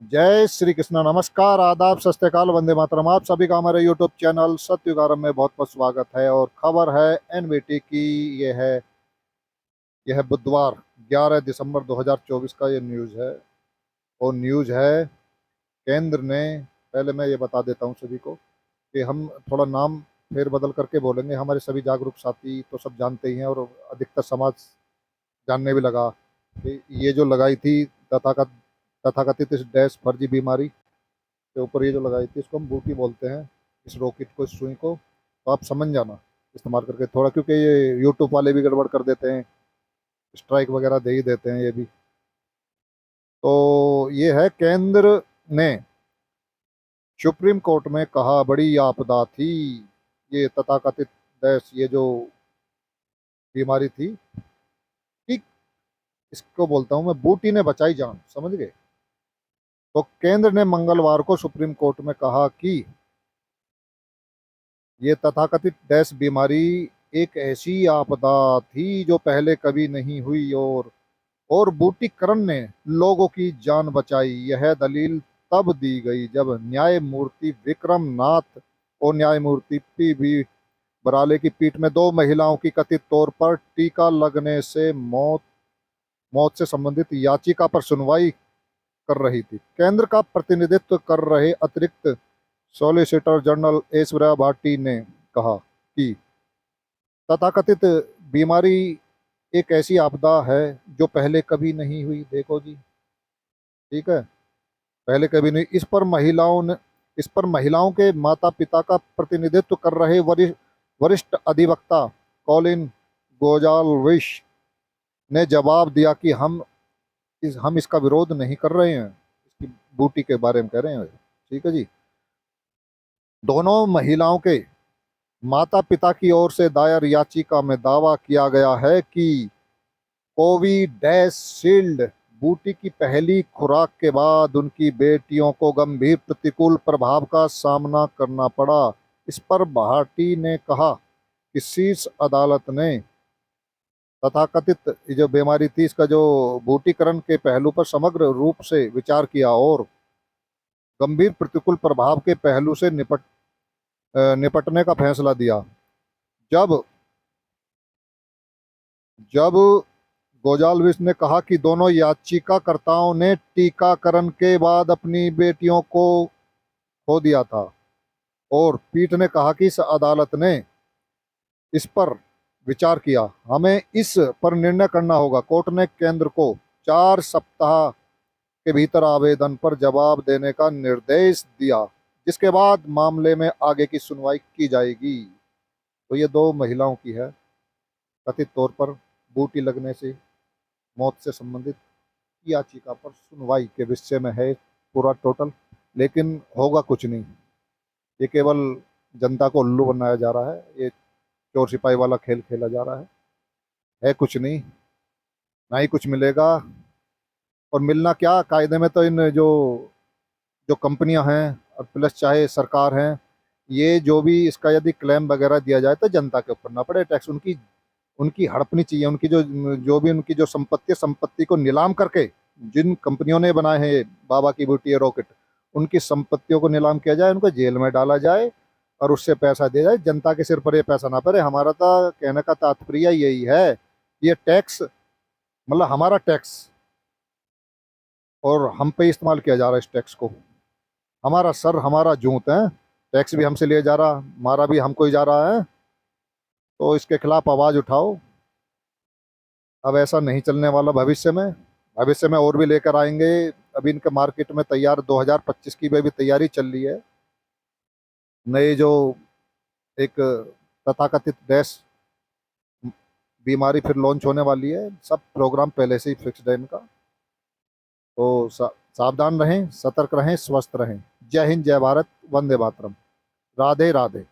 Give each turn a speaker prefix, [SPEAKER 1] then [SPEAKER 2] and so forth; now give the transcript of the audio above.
[SPEAKER 1] जय श्री कृष्ण। नमस्कार, आदाब, सत श्री अकाल, वंदे मातरम। आप सभी का हमारे यूट्यूब चैनल सत्युगारम में बहुत बहुत स्वागत है। और खबर है एनवीटी की। यह है बुधवार 11 दिसंबर 2024 का ये न्यूज़ है। और न्यूज़ है केंद्र ने, पहले मैं ये बता देता हूँ सभी को कि हम थोड़ा नाम फेर बदल करके बोलेंगे। हमारे सभी जागरूक साथी तो सब जानते ही हैं, और अधिकतर समाज जानने भी लगा कि ये जो लगाई थी तथाकथित तथाकथित इस डैश फर्जी बीमारी के ऊपर, ये जो लगाई थी इसको हम बूटी बोलते हैं। इस रॉकेट को, इस सुई को, तो आप समझ जाना इस्तेमाल करके थोड़ा, क्योंकि ये यूट्यूब वाले भी गड़बड़ कर देते हैं, स्ट्राइक वगैरह दे ही देते हैं ये भी। तो ये है, केंद्र ने सुप्रीम कोर्ट में कहा बड़ी आपदा थी ये तथाकथित डैश, ये जो बीमारी थी, ठीक, इसको बोलता हूँ मैं, बूटी ने बचाई जान, समझ गए। तो केंद्र ने मंगलवार को सुप्रीम कोर्ट में कहा कि ये तथाकथित डैश बीमारी एक ऐसी आपदा थी जो पहले कभी नहीं हुई, और बूटीकरण ने लोगों की जान बचाई। यह दलील तब दी गई जब न्यायमूर्ति विक्रम नाथ और न्यायमूर्ति पी बराले की पीठ में दो महिलाओं की कथित तौर पर टीका लगने से मौत मौत से संबंधित याचिका पर सुनवाई कर रही थी। केंद्र का प्रतिनिधित्व कर रहे अतिरिक्त सॉलिसिटर जनरल ऐश्वर्या भाटी ने कहा कि तथाकथित बीमारी एक ऐसी आपदा है जो पहले कभी नहीं हुई। देखो जी, ठीक है, पहले कभी नहीं। इस पर महिलाओं के माता पिता का प्रतिनिधित्व कर रहे वरिष्ठ अधिवक्ता कॉलिन गोजाल्विश ने जवाब दिया कि हम इसका विरोध नहीं कर रहे हैं, इसकी बूटी के बारे में कह रहे हैं। ठीक है जी। दोनों महिलाओं के माता पिता की ओर से दायर याचिका में दावा किया गया है कि कोविशील्ड बूटी की पहली खुराक के बाद उनकी बेटियों को गंभीर प्रतिकूल प्रभाव का सामना करना पड़ा। इस पर भाटी ने कहा कि शीर्ष अदालत ने तथाकथित ये जो बीमारी थी, इसका जो बूटीकरण के पहलू पर समग्र रूप से विचार किया और गंभीर प्रतिकूल प्रभाव के पहलू से निपटने का फैसला दिया। जब जब गोजाल्विस ने कहा कि दोनों याचिकाकर्ताओं ने टीकाकरण के बाद अपनी बेटियों को खो दिया था, और पीठ ने कहा कि इस अदालत ने इस पर विचार किया, हमें इस पर निर्णय करना होगा। कोर्ट ने केंद्र को 4 सप्ताह के भीतर आवेदन पर जवाब देने का निर्देश दिया, जिसके बाद मामले में आगे की सुनवाई की जाएगी। तो ये दो महिलाओं की है, कथित तौर पर बूटी लगने से मौत से संबंधित याचिका पर सुनवाई के विषय में है पूरा टोटल। लेकिन होगा कुछ नहीं, ये केवल जनता को उल्लू बनाया जा रहा है, ये चोर सिपाही वाला खेल खेला जा रहा है कुछ नहीं, ना ही कुछ मिलेगा। और मिलना क्या, कायदे में तो इन जो जो कंपनियां हैं और प्लस चाहे सरकार हैं, ये जो भी इसका यदि क्लेम वगैरह दिया जाए तो जनता के ऊपर ना पड़े टैक्स। उनकी उनकी हड़पनी चाहिए। उनकी जो जो भी उनकी जो संपत्ति को नीलाम करके, जिन कंपनियों ने बनाए हैं ये बाबा की बूटी रॉकेट, उनकी संपत्तियों को नीलाम किया जाए, उनको जेल में डाला जाए और उससे पैसा दिया जाए। जनता के सिर पर ये पैसा ना पड़े। हमारा तो कहने का तात्पर्य यही है। ये टैक्स मतलब हमारा टैक्स, और हम पे इस्तेमाल किया जा रहा है इस टैक्स को। हमारा सर, हमारा जूत है, टैक्स भी हमसे लिया जा रहा, मारा भी हमको ही जा रहा है। तो इसके खिलाफ आवाज उठाओ। अब ऐसा नहीं चलने वाला। भविष्य में और भी लेकर आएंगे। अभी इनके मार्केट में तैयार 2025 की भी तैयारी चल रही है। नए जो एक तथाकथित डैश बीमारी फिर लॉन्च होने वाली है। सब प्रोग्राम पहले से ही फिक्स्ड है इनका। तो सावधान रहें, सतर्क रहें, स्वस्थ रहें। जय हिंद, जय भारत, वंदे मातरम, राधे राधे।